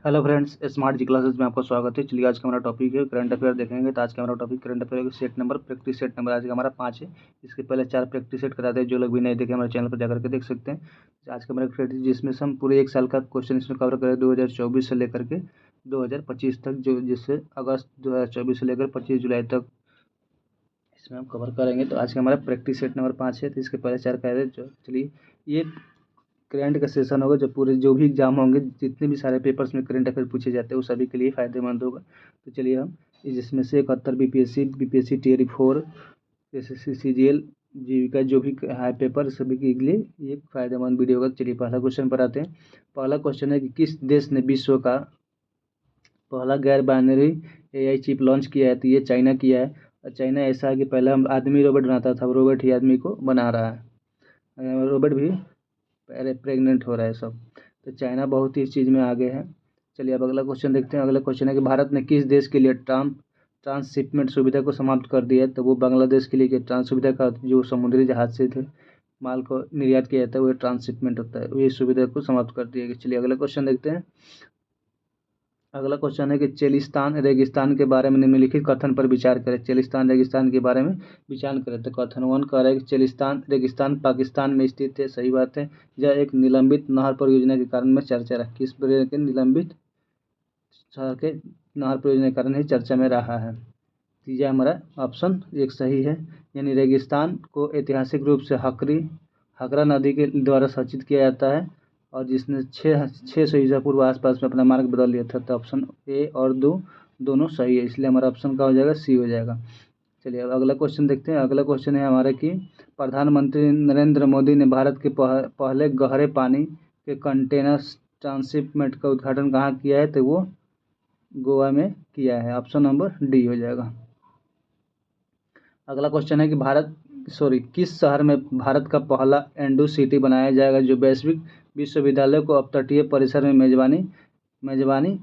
Hello friends, smart जी classes में आपका स्वागत है। चलिए आज का हमारा टॉपिक है करंट अफेयर देखेंगे। तो आज का हमारा टॉपिक करंट अफेयर के set number practice set number आज का हमारा 5 है। इसके पहले 4 प्रैक्टिस सेट कराते हैं। जो लोग भी नहीं देखे हमारे चैनल पर जाकर के देख सकते हैं। आज का हमारा प्रैक्टिस जिसमें से हम पूरे 1 साल का क्वेश्चन इसमें कवर करें 2024 से लेकर के 2025 तक, जो जिससे अगस्त 2024 से लेकर 25 जुलाई तक इसमें हम कवर करेंगे। तो आज का हमारा प्रैक्टिस सेट नंबर 5 है। तो इसके पहले 4 कह रहे चलिए ये करंट का सेशन होगा। जो पूरे जो भी एग्जाम होंगे, जितने भी सारे पेपर्स में करंट अफेयर पूछे जाते हैं, वो सभी के लिए फ़ायदेमंद होगा। तो चलिए हम जिसमें से 71 बीपीएससी टीयर 4 एसएससी सीजीएल जीविका जो भी है पेपर, सभी के लिए ये फ़ायदेमंद वीडियो होगा। चलिए पहला क्वेश्चन पर आते हैं। पहला क्वेश्चन है कि किस देश ने विश्व का पहला गैर बाइनरी एआई चिप लॉन्च किया है? तो ये चाइना किया है। और चाइना ऐसा है कि पहले हम आदमी रोबोट बनाता था, रोबोट ही आदमी को बना रहा है। रोबोट भी पहले प्रेग्नेंट हो रहा है सब। तो चाइना बहुत ही इस चीज़ में आगे है। चलिए अब अगला क्वेश्चन देखते हैं। अगला क्वेश्चन है कि भारत ने किस देश के लिए ट्रांसशिपमेंट सुविधा को समाप्त कर दिया है? तो वो बांग्लादेश के लिए कि ट्रांस सुविधा का जो समुद्री जहाज से थे माल को निर्यात किया जाता है, वो ट्रांसशिपमेंट होता है, ये सुविधा को समाप्त कर दिया गया। चलिए अगला क्वेश्चन देखते हैं। अगला क्वेश्चन है कि चेलिस्तान रेगिस्तान के बारे में निम्नलिखित कथन पर विचार करें। चेलिस्तान रेगिस्तान के बारे में विचार करें। तो कथन 1 कह रहा है कि चेलिस्तान रेगिस्तान पाकिस्तान में स्थित है। सही बात है। यह एक निलंबित नहर परियोजना के कारण में चर्चा रहा। किस प्रकार के निलंबित शहर के नहर परियोजना के कारण ही चर्चा में रहा है। तो यह हमारा ऑप्शन 1 सही है। यानी रेगिस्तान को ऐतिहासिक रूप से हकरा नदी के द्वारा शासित किया जाता है, और जिसने 600 ईसा पूर्व आसपास में अपना मार्ग बदल लिया था। तो ऑप्शन ए और 2 दोनों सही है, इसलिए हमारा ऑप्शन का हो जाएगा सी हो जाएगा। चलिए अब अगला क्वेश्चन देखते हैं। अगला क्वेश्चन है हमारा कि प्रधानमंत्री नरेंद्र मोदी ने भारत के पहले गहरे पानी के कंटेनर ट्रांसशिपमेंट का उद्घाटन कहाँ किया है? तो वो गोवा में किया है। ऑप्शन नंबर डी हो जाएगा। अगला क्वेश्चन है कि किस शहर में भारत का पहला एंडू सिटी बनाया जाएगा, जो वैश्विक विश्वविद्यालय को अपतटीय परिसर में मेजबानी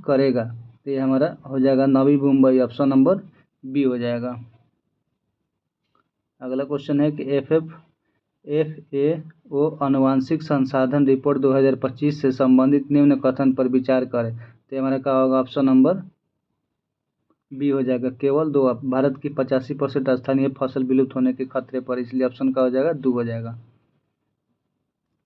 करेगा? तो ये हमारा हो जाएगा Navi Mumbai. Option number B हो जाएगा। अगला क्वेश्चन है कि FAO आनुवांशिक संसाधन रिपोर्ट 2025 से संबंधित निम्न कथन पर विचार करें। तो हमारा क्या होगा? ऑप्शन नंबर बी हो जाएगा। केवल 2 भारत की 85% स्थानीय फसल विलुप्त होने के खतरे पर, इसलिए ऑप्शन का हो जाएगा 2 हो जाएगा।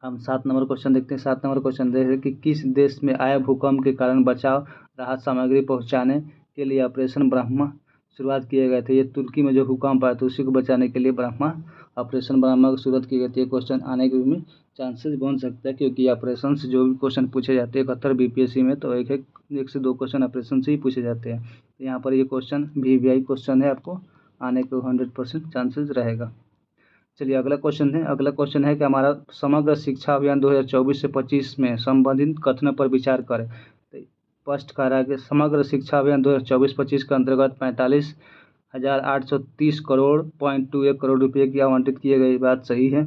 हम 7 नंबर क्वेश्चन देखते हैं। 7 नंबर क्वेश्चन देखते हैं कि किस देश में आए भूकंप के कारण बचाव राहत सामग्री पहुंचाने के लिए ऑपरेशन ब्रह्मा शुरुआत किए गए थे? ये तुर्की में जो भूकंप आया था उसी को बचाने के लिए ऑपरेशन ब्रह्मा की शुरुआत की गई थी। ये क्वेश्चन आने के भी चांसेस बन सकता है, क्योंकि ऑपरेशन से जो भी क्वेश्चन पूछे जाते हैं 71 बीपीएससी में, तो एक से 2 क्वेश्चन ऑपरेशन से ही पूछे जाते हैं। तो यहाँ पर ये क्वेश्चन VVI क्वेश्चन है, आपको आने को 100% चांसेस रहेगा। चलिए अगला क्वेश्चन है कि हमारा समग्र शिक्षा अभियान 2024 से 25 में संबंधित कथनों पर विचार करें। तो फर्स्ट कह रहा है कि समग्र शिक्षा अभियान 2024-25 के अंतर्गत 45,830 करोड़ 0.21 करोड़ रुपये की आवंटित किए गए। बात सही है।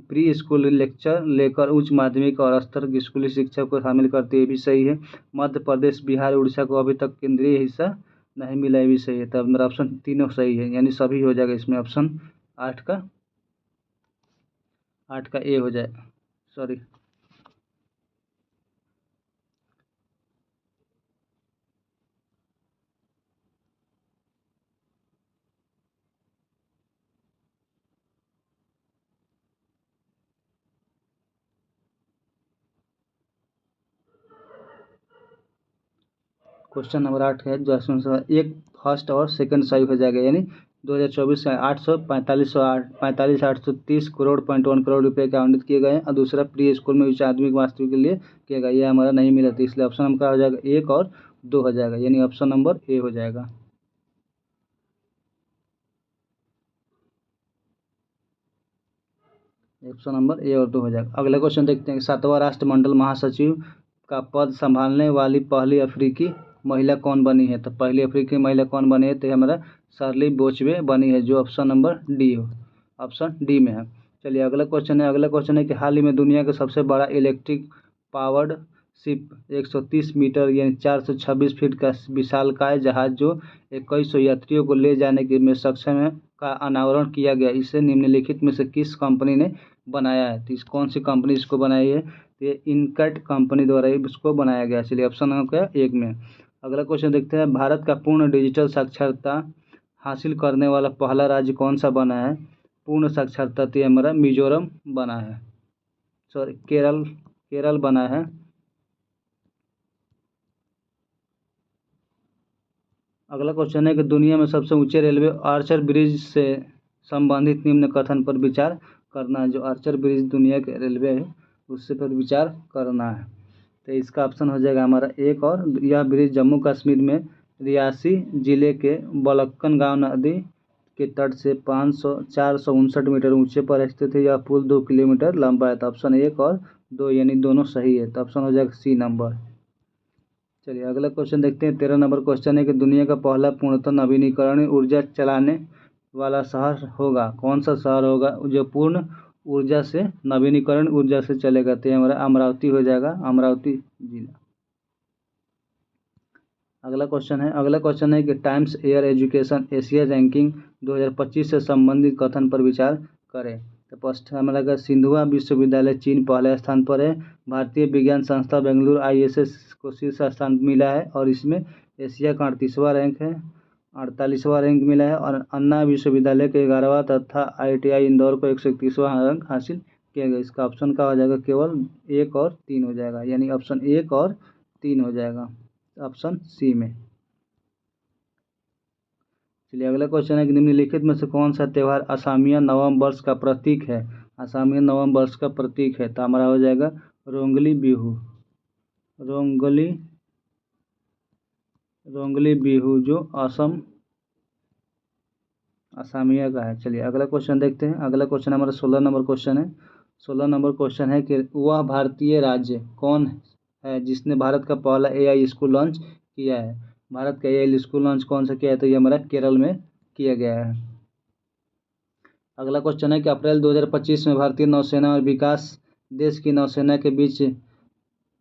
प्री स्कूल लेक्चर लेकर उच्च माध्यमिक और स्तर की स्कूली शिक्षा को शामिल करते हुए भी सही है। मध्य प्रदेश, बिहार, उड़ीसा को अभी तक केंद्रीय हिस्सा नहीं मिला, भी सही है। तब मेरा ऑप्शन तीनों सही है, यानी सभी हो जाएगा इसमें। ऑप्शन 8 का ए हो जाए। सॉरी, क्वेश्चन नंबर 8 है जो एक फर्स्ट और सेकंड सही हो जाएगा, यानी 2024 से 45,830 करोड़ 0.1 करोड़ रुपए के आवंटित किए गए हैं, और दूसरा प्री स्कूल में उच्च आधुनिक वास्तविक के लिए किया गया। यह हमारा नहीं मिला था, इसलिए ऑप्शन नंबर हो जाएगा 1 और 2 हो जाएगा, यानी ऑप्शन नंबर ए हो जाएगा। ऑप्शन नंबर ए और 2 हो जाएगा। अगला क्वेश्चन देखते हैं कि 7वां राष्ट्रमंडल महासचिव का पद संभालने वाली पहली अफ्रीकी महिला कौन बनी है? तो पहली अफ्रीकी महिला कौन बनी है? तो हमारा शार्ली बोचवे बनी है, जो ऑप्शन नंबर डी हो, ऑप्शन डी में है। चलिए अगला क्वेश्चन है कि हाल ही में दुनिया का सबसे बड़ा इलेक्ट्रिक पावर्ड शिप 130 मीटर यानी 426 फीट का विशालकाय जहाज जो 2100 यात्रियों को ले जाने के में सक्षम है का अनावरण किया गया। इसे निम्नलिखित में से किस कंपनी ने बनाया है? तो कौन सी कंपनी इसको बनाई है? तो ये इनकट कंपनी द्वारा ही इसको बनाया गया। चलिए ऑप्शन हो गया 1 में। अगला क्वेश्चन देखते हैं, भारत का पूर्ण डिजिटल साक्षरता हासिल करने वाला पहला राज्य कौन सा बना है? पूर्ण साक्षरता तो ये हमारा मिजोरम बना है, सॉरी केरल बना है। अगला क्वेश्चन है कि दुनिया में सबसे ऊंचे रेलवे आर्चर ब्रिज से संबंधित निम्न कथन पर विचार करना है। जो आर्चर ब्रिज दुनिया के रेलवे है उससे पर विचार करना है। तो इसका ऑप्शन हो जाएगा हमारा 1। और यह ब्रिज जम्मू कश्मीर में रियासी जिले के बलक्कन गांव नदी के तट से 459 मीटर ऊंचे पर स्थित है। यह पुल 2 किलोमीटर लंबा है। तो ऑप्शन 1 और 2 यानी दोनों सही है। तो ऑप्शन हो जाएगा सी नंबर। चलिए अगला क्वेश्चन देखते हैं। 13 नंबर क्वेश्चन है कि दुनिया का पहला पूर्णतः नवीनीकरणीय ऊर्जा चलाने वाला शहर होगा, कौन सा शहर होगा जो पूर्ण ऊर्जा से नवीनीकरण ऊर्जा से चलेगा? तो हमारा अमरावती हो जाएगा, अमरावती जिला। अगला क्वेश्चन है कि times air education Asia ranking 2025 से संबंधित कथन पर विचार करें। तो फर्स्ट हमारा का सिंधुआ विश्वविद्यालय चीन पहले स्थान पर है। भारतीय विज्ञान संस्था बेंगलुरु ISS को शीर्ष स्थान मिला है और इसमें एशिया का 38वां रैंक है, 48वां रैंक मिला है। और अन्ना विश्वविद्यालय के 11वां तथा ITI इंदौर को 131वां रैंक हासिल किया गया। इसका ऑप्शन का हो जाएगा केवल 1 और 3 हो जाएगा, यानी ऑप्शन 1 और 3 हो जाएगा ऑप्शन सी में। चलिए अगला क्वेश्चन है कि निम्नलिखित में से कौन सा त्यौहार असमिया नवम वर्ष का प्रतीक है? असमिया नवम वर्ष का प्रतीक है तो हमारा हो जाएगा रोंगली बिहू। रोंगली बिहू जो असमिया का है। चलिए अगला क्वेश्चन देखते हैं। अगला क्वेश्चन हमारा 16 नंबर क्वेश्चन है। 16 नंबर क्वेश्चन है कि वह भारतीय राज्य कौन है जिसने भारत का पहला AI स्कूल लॉन्च किया है? भारत का AI स्कूल लॉन्च कौन सा किया है? तो ये हमारा केरल में किया गया है। अगला क्वेश्चन है कि अप्रैल 2025 में भारतीय नौसेना और विकास देश की नौसेना के बीच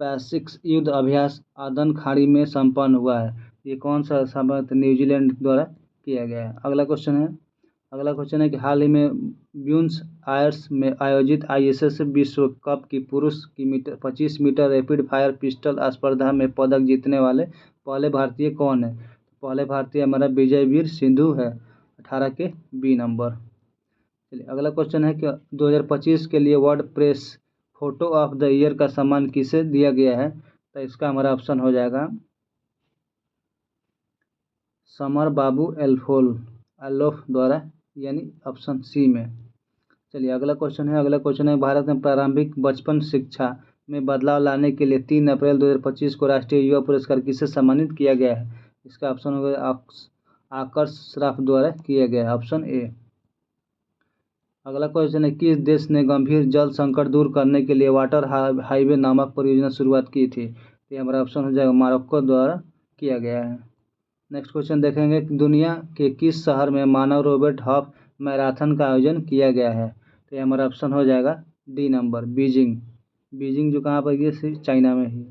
पैसिफिक युद्ध अभ्यास आदन खाड़ी में संपन्न हुआ है। ये कौन सा संबंध न्यूजीलैंड द्वारा किया गया है? अगला क्वेश्चन है कि हाल ही में ब्यूनस आयर्स में आयोजित ISS विश्व कप की पुरुष की 25 मीटर रैपिड फायर पिस्टल स्पर्धा में पदक जीतने वाले पहले भारतीय कौन है? पहले भारतीय हमारा विजयवीर सिंधु है, 18 के B नंबर। चलिए अगला क्वेश्चन है कि 2025 के लिए world press photo of the year का सम्मान किसे दिया गया है? तो इसका हमारा ऑप्शन हो जाएगा समर बाबू एल्फोल द्वारा, यानी ऑप्शन सी में। चलिए अगला क्वेश्चन है भारत में प्रारंभिक बचपन शिक्षा में बदलाव लाने के लिए 3 अप्रैल 2025 को राष्ट्रीय युवा पुरस्कार किसे सम्मानित किया गया है? इसका ऑप्शन हो गया आकर्ष श्राफ द्वारा किया गया है, ऑप्शन ए। अगला क्वेश्चन है किस देश ने गंभीर जल संकट दूर करने के लिए वाटर हाईवे नामक परियोजना शुरुआत की थी? तो ये हमारा ऑप्शन हो जाएगा मोरक्को द्वारा किया गया है। नेक्स्ट क्वेश्चन देखेंगे कि दुनिया के किस शहर में मानव रोबोट हाफ मैराथन का आयोजन किया गया है? तो ये हमारा ऑप्शन हो जाएगा D नंबर बीजिंग जो कहाँ पर ये चाइना में ही।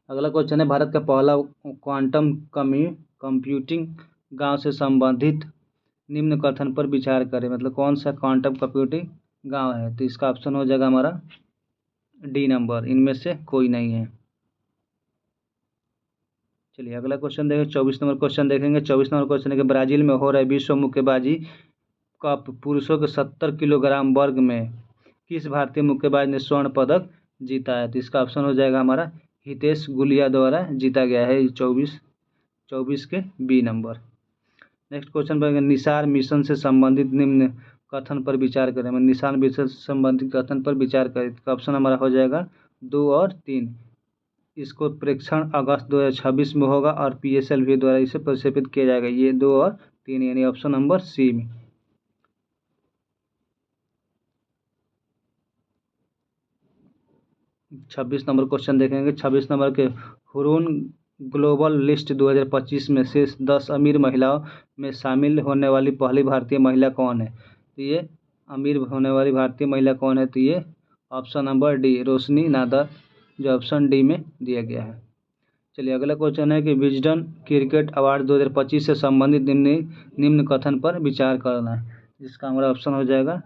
अगला क्वेश्चन है भारत का पहला क्वांटम कंप्यूटिंग गांव से संबंधित निम्न कथन पर विचार करें। मतलब कौन सा क्वांटम कंप्यूटिंग गांव है? तो इसका ऑप्शन हो जाएगा हमारा D नंबर, इनमें से कोई नहीं है। चलिए अगला क्वेश्चन देखेंगे। 24 नंबर क्वेश्चन देखेंगे। 24 नंबर क्वेश्चन है कि ब्राजील में हो रहे विश्व मुक्केबाजी कप पुरुषों के 70 किलोग्राम वर्ग में किस भारतीय मुक्केबाज ने स्वर्ण पदक जीता है? तो इसका ऑप्शन हो जाएगा हमारा हितेश गुलिया द्वारा जीता गया है 24 के B नंबर। नेक्स्ट क्वेश्चन पर निसार मिशन से संबंधित निम्न कथन पर विचार करें। निसार मिशन से संबंधित कथन पर विचार करें। तो ऑप्शन हमारा हो जाएगा 2 और 3। इसको प्रेक्षण अगस्त 2026 में होगा और PSLV द्वारा इसे प्रक्षेपित किया जाएगा। ये 2 और 3 यानी ऑप्शन नंबर सी में। छब्बीस नंबर क्वेश्चन देखेंगे। 26 नंबर के हुरून ग्लोबल लिस्ट 2025 में शीर्ष 10 अमीर महिलाओं में शामिल होने वाली पहली भारतीय महिला कौन है? तो ये अमीर होने वाली भारतीय महिला कौन है? तो ये ऑप्शन नंबर D रोशनी नादर, जो ऑप्शन D में दिया गया है। चलिए अगला क्वेश्चन है कि विजडन क्रिकेट अवार्ड 2025 से संबंधित निम्न कथन पर विचार करना है, जिसका हमारा ऑप्शन हो जाएगा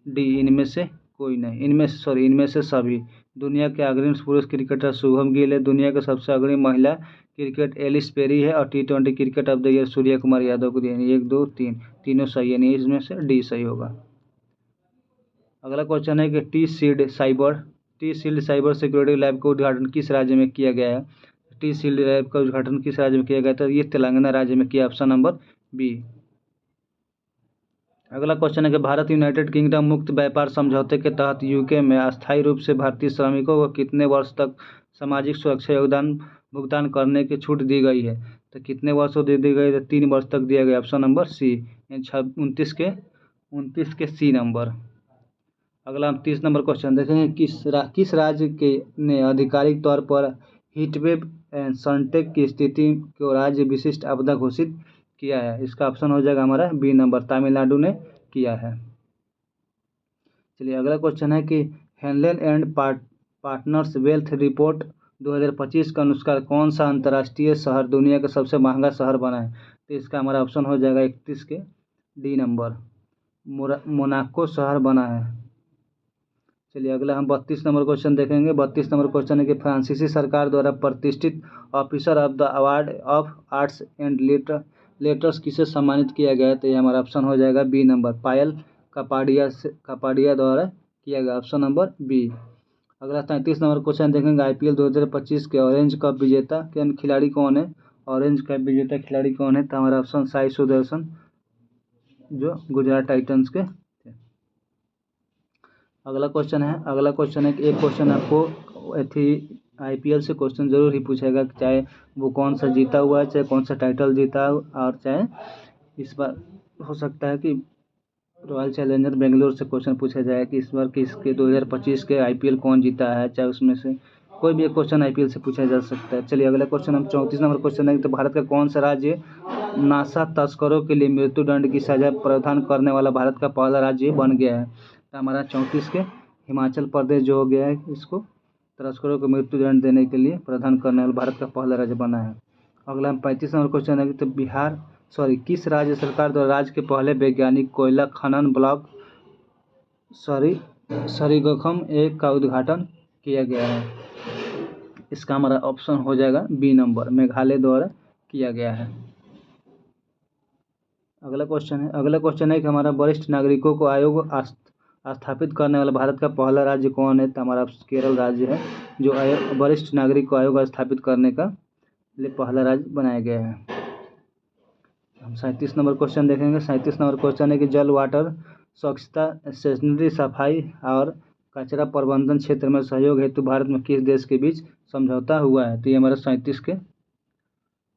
D इनमें से कोई नहीं। इनमें से सभी। दुनिया के अग्रणी पुरुष क्रिकेटर शुभम गिल है। दुनिया के सबसे अग्रणी महिला क्रिकेट एलिस पेरी है। और T20 cricket of the year Surya Kumar Yadav को दिए। 1 2 3 तीनों सही है, नहीं इसमें से डी सही होगा। अगला क्वेश्चन है कि T shield cyber security lab का उद्घाटन किस राज्य में किया गया है? टी शील्ड लैब का उद्घाटन किस राज्य में किया गया था? ये तेलंगाना राज्य में किया, ऑप्शन नंबर बी। अगला क्वेश्चन है कि भारत यूनाइटेड किंगडम मुक्त व्यापार समझौते के तहत यूके में अस्थायी रूप से भारतीय श्रमिकों को कितने वर्ष तक सामाजिक सुरक्षा योगदान भुगतान करने की छूट दी गई है? तो कितने वर्षों दी गई? तो 3 वर्ष तक दिया गया, ऑप्शन नंबर सी। 29 के सी नंबर। अगला हम 30 नंबर क्वेश्चन देखेंगे। किस राज्य के ने आधिकारिक तौर पर हीटवेव एंड सनटेक की स्थिति को राज्य विशिष्ट आपदा घोषित किया है? इसका ऑप्शन हो जाएगा हमारा बी नंबर, तमिलनाडु ने किया है। चलिए अगला क्वेश्चन है कि Heinlein and partners wealth report 2025 के अनुसार कौन सा अंतर्राष्ट्रीय शहर दुनिया का सबसे महंगा शहर बना है? तो इसका हमारा ऑप्शन हो जाएगा 31 के डी नंबर, मोनाको शहर बना है। चलिए अगला हम 32 नंबर क्वेश्चन देखेंगे। 32 नंबर क्वेश्चन है कि फ्रांसीसी सरकार द्वारा प्रतिष्ठित officer of the award of arts and letters किसे सम्मानित किया गया है? तो ये हमारा ऑप्शन हो जाएगा बी नंबर, पायल कपाडिया द्वारा किया गया, ऑप्शन नंबर बी। अगला 33 नंबर क्वेश्चन देखेंगे। IPL 2025 के ऑरेंज कप विजेता के खिलाड़ी कौन है? ऑरेंज कप विजेता खिलाड़ी कौन है? तो हमारा ऑप्शन साई सुदर्शन, जो गुजरात टाइटंस के थे। अगला क्वेश्चन है कि एक क्वेश्चन आपको IPL से क्वेश्चन जरूर ही पूछेगा, चाहे वो कौन सा जीता हुआ है, चाहे कौन सा टाइटल जीता है, और चाहे इस बार हो सकता है कि रॉयल चैलेंजर बेंगलोर से क्वेश्चन पूछा जाए कि इस बार किसके 2025 के IPL कौन जीता है, चाहे उसमें से कोई भी एक क्वेश्चन IPL से पूछा जा सकता है। चलिए अगला क्वेश्चन हम 34 नंबर क्वेश्चन है। तो भारत का कौन सा राज्य नासा तस्करों के लिए मृत्युदंड की सजा प्रावधान करने वाला भारत का पहला राज्य बन गया है? तो हमारा 34 के हिमाचल प्रदेश जो हो गया है, इसको तस्करों को मृत्युदंड देने के लिए प्रावधान करने वाला भारत का पहला राज्य बना है। अगला हम 35 नंबर क्वेश्चन है। तो किस राज्य सरकार द्वारा राज्य के पहले वैज्ञानिक कोयला खनन ब्लॉक सरीगोखम 1 का उद्घाटन किया गया है? इसका हमारा ऑप्शन हो जाएगा बी नंबर, मेघालय द्वारा किया गया है। अगला क्वेश्चन है कि हमारा वरिष्ठ नागरिकों को आयोग स्थापित करने वाला भारत का पहला राज्य कौन है? तो हमारा केरल राज्य है, जो वरिष्ठ नागरिक को आयोग स्थापित करने का लिए पहला राज्य बनाया गया है। हम 37 नंबर क्वेश्चन देखेंगे। 37 नंबर क्वेश्चन है कि जल, वाटर, स्वच्छता, स्टेशनरी सफाई और कचरा प्रबंधन क्षेत्र में सहयोग हेतु भारत में किस देश के बीच समझौता हुआ है? तो ये हमारा 37 के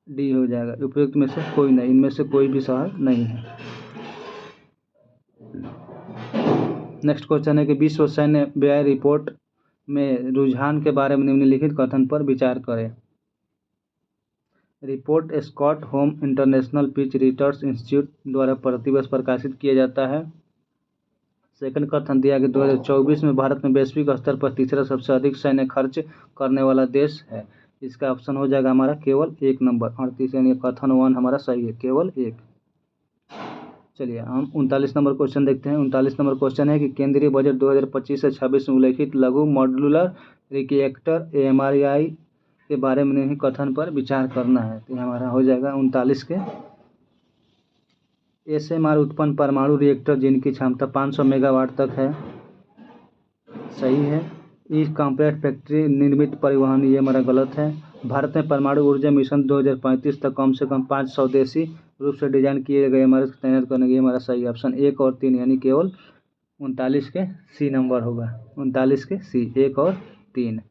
डी हो जाएगा, उपयुक्त में से कोई नहीं, इनमें से कोई भी शहर नहीं है। नेक्स्ट क्वेश्चन है कि विश्व सैन्य व्यय रिपोर्ट में रुझान के बारे में निम्नलिखित कथन पर विचार करें। Report Stockholm international peace research institute द्वारा प्रतिवर्ष प्रकाशित किया जाता है। सेकंड कथन दिया कि 2024 में भारत में वैश्विक स्तर पर तीसरा सबसे अधिक सैन्य खर्च करने वाला देश है। इसका ऑप्शन हो जाएगा हमारा केवल 1 नंबर, 38, यानी कथन 1 हमारा सही है, केवल 1। चलिए हम 39 नंबर क्वेश्चन देखते हैं। 39 नंबर क्वेश्चन है कि केंद्रीय बजट 2025 से 26 में उल्लेखित लघु मॉड्यूलर रिएक्टर AMRI के बारे में नहीं कथन पर विचार करना है। तो हमारा हो जाएगा 39 के SMR उत्पन्न परमाणु रिएक्टर जिनकी क्षमता 500 मेगावाट तक है, सही है। ई कॉम्पैक्ट फैक्ट्री निर्मित परिवहन, ये हमारा गलत है। भारत में परमाणु ऊर्जा मिशन 2035 तक कम से कम 5 स्वदेशी रूप से डिजाइन किए गए हमारे तैनात करने के, हमारा सही ऑप्शन 1 और 3, यानी केवल 39 के सी नंबर होगा। 39 के सी, 1 और 3।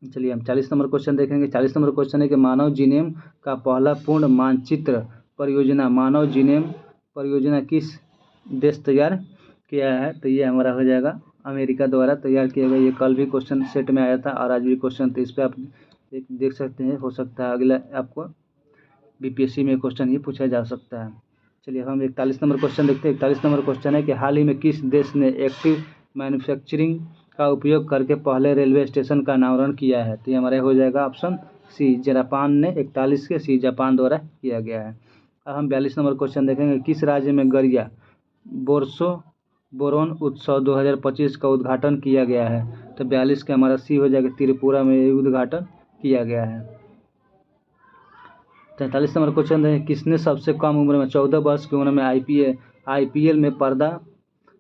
चलिए हम 40 नंबर क्वेश्चन देखेंगे। 40 नंबर क्वेश्चन है कि मानव जीनोम का पहला पूर्ण मानचित्र परियोजना मानव जीनोम परियोजना किस देश तैयार किया है? तो ये हमारा हो जाएगा अमेरिका द्वारा तैयार किया गया। ये कल भी क्वेश्चन सेट में आया था और आज भी क्वेश्चन, तो इस पर आप देख सकते हैं, हो सकता है अगला आपको BPSC में क्वेश्चन ही पूछा जा सकता है। चलिए हम 41 नंबर क्वेश्चन देखते हैं। 41 नंबर क्वेश्चन है कि हाल ही में किस देश ने एक्टिव मैन्युफैक्चरिंग का उपयोग करके पहले रेलवे स्टेशन का अनावरण किया है? तो ये हमारे हो जाएगा ऑप्शन सी, जापान ने। 41 के सी, जापान द्वारा किया गया है। अब हम 42 नंबर क्वेश्चन देखेंगे। किस राज्य में गरिया बोरसो बोरोन उत्सव 2025 का उद्घाटन किया गया है। तो 42 का हमारा सी हो जाएगा, त्रिपुरा में ये उद्घाटन किया गया है। 43 नंबर क्वेश्चन है, किसने सबसे कम उम्र में 14 वर्ष की उम्र में आईपीएल में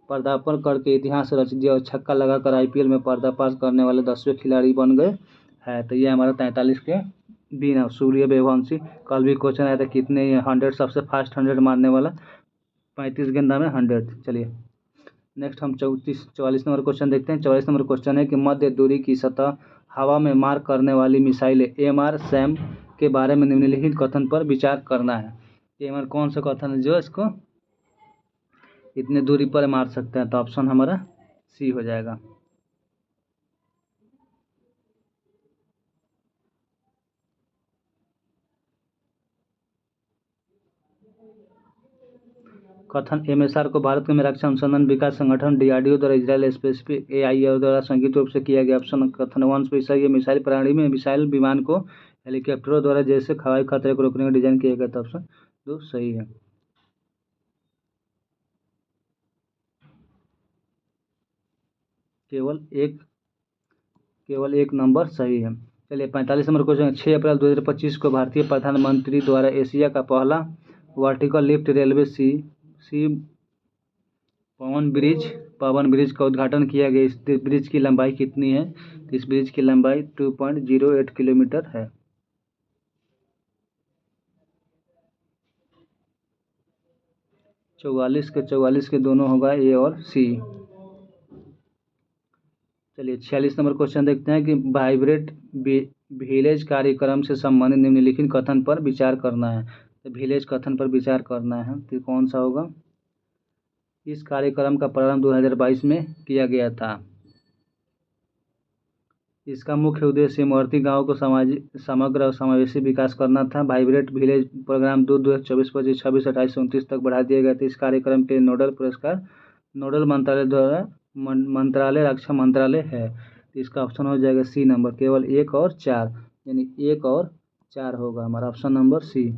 पदार्पण करके इतिहास रच दिया और छक्का लगाकर आईपीएल में पर्दाफाश करने वाले 10वें खिलाड़ी बन गए हैं? तो ये हमारा 43 के बी ना, सूर्यवंशी। कल भी क्वेश्चन आया था कितने 100 सबसे फास्ट 100 मारने वाला, 35 गेंदा में 100। चलिए नेक्स्ट हम 44 नंबर क्वेश्चन देखते हैं। 44 नंबर क्वेश्चन है कि मध्य दूरी की सतह हवा में मार करने वाली मिसाइलें एमआर सैम के बारे में निम्नलिखित कथन पर विचार करना है। एमआर कौन सा कथन है जो इसको इतने दूरी पर मार सकते हैं? तो ऑप्शन हमारा सी हो जाएगा। कथन एमएसआर को भारत में रक्षा अनुसंधान विकास संगठन डीआरडीओ द्वारा इजराइल स्पेसिफिक एआईआर द्वारा संयुक्त रूप से किया गया। ऑप्शन कथन 1 पे सही है। मिसाइल प्रणाली में मिसाइल विमान को हेलीकॉप्टरों द्वारा जैसे हवाई खतरे को रोकने का डिजाइन किया गया था। ऑप्शन 2 सही है। केवल एक नंबर सही है। चलिए 45 नंबर क्वेश्चन, 6 अप्रैल 2025 को भारतीय प्रधानमंत्री द्वारा एशिया का पहला वर्टिकल लिफ्ट रेलवे सी पवन ब्रिज का उद्घाटन किया गया। इस ब्रिज की लंबाई कितनी है? तो इस ब्रिज की लंबाई 2.08 किलोमीटर है। 44 के दोनों होगा ए और सी। चलिए 46 नंबर क्वेश्चन देखते हैं कि वाइब्रेट विलेज कार्यक्रम से संबंधित निम्नलिखित कथन पर विचार करना है। तो विलेज कथन पर विचार करना है तो कौन सा होगा? इस कार्यक्रम का प्रारंभ 2022 में किया गया था। इसका मुख्य उद्देश्य सीमावर्ती गाँव को समग्र और समावेशी विकास करना था। वाइब्रेट विलेज प्रोग्राम 2024, 25, 26, 28, 29 तक बढ़ा दिया गया था। इस कार्यक्रम के नोडल पुरस्कार नोडल मंत्रालय द्वारा रक्षा मंत्रालय है। तो इसका ऑप्शन हो जाएगा सी नंबर, केवल 1 और 4, यानी 1 और 4 होगा हमारा ऑप्शन नंबर सी।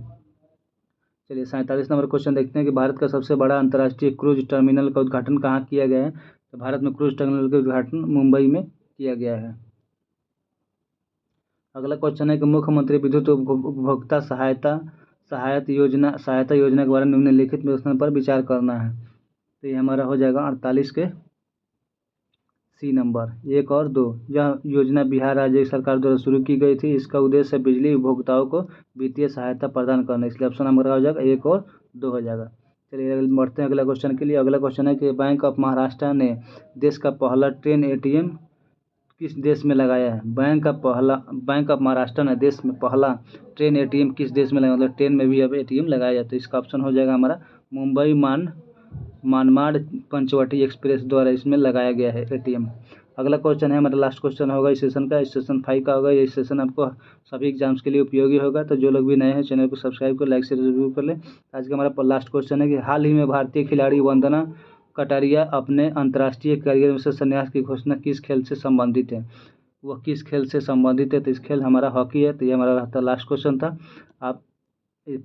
चलिए 47 नंबर क्वेश्चन देखते हैं कि भारत का सबसे बड़ा अंतर्राष्ट्रीय क्रूज टर्मिनल का उद्घाटन कहाँ किया गया है? तो भारत में क्रूज टर्मिनल का उद्घाटन मुंबई में किया गया है। अगला क्वेश्चन है कि मुख्यमंत्री विद्युत उपभोक्ता सहायता योजना के बारे में निम्नलिखित व्यवस्था पर विचार करना है। तो ये हमारा हो जाएगा 48 के सी नंबर, 1 और 2। यह योजना बिहार राज्य सरकार द्वारा शुरू की गई थी। इसका उद्देश्य बिजली उपभोक्ताओं को वित्तीय सहायता प्रदान करना, इसलिए ऑप्शन नंबर हो जाएगा 1 और 2 हो जाएगा। चलिए बढ़ते हैं अगला क्वेश्चन के लिए। अगला क्वेश्चन है कि बैंक ऑफ महाराष्ट्र ने देश का पहला ट्रेन एटीएम किस देश में लगाया है? बैंक ऑफ महाराष्ट्र ने देश में पहला ट्रेन एटीएम किस देश में लगाया? मतलब ट्रेन में भी अब एटीएम लगाया जाता है। इसका ऑप्शन हो जाएगा हमारा मुंबई मानमाड़ पंचवटी एक्सप्रेस द्वारा इसमें लगाया गया है एटीएम। अगला क्वेश्चन है हमारा लास्ट क्वेश्चन होगा इस सेशन का, सेशन 5 का होगा। ये सेशन आपको सभी एग्जाम्स के लिए उपयोगी होगा। तो जो लोग भी नए हैं चैनल को सब्सक्राइब कर लाइक से रिव्यू कर ले। आज का हमारा लास्ट क्वेश्चन है कि हाल ही में भारतीय खिलाड़ी वंदना कटारिया अपने अंतर्राष्ट्रीय करियर में से संन्यास की घोषणा किस खेल से संबंधित है? वह किस खेल से संबंधित है? तो इस खेल हमारा हॉकी है। तो ये हमारा रहता लास्ट क्वेश्चन था। आप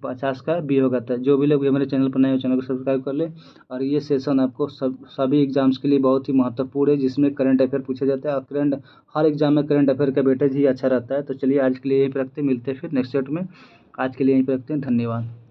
50 का बी होगा। था जो भी लोग भी हमारे चैनल पर नए हो चैनल को सब्सक्राइब कर ले। और ये सेशन आपको सभी एग्जाम्स के लिए बहुत ही महत्वपूर्ण है, जिसमें करंट अफेयर पूछा जाता है और हर एग्जाम में करंट अफेयर का वेटेज ही अच्छा रहता है। तो चलिए आज के लिए यहीं पर रखते हैं, मिलते हैं फिर नेक्स्ट सेट में। आज के लिए यहीं पर रखते हैं, धन्यवाद।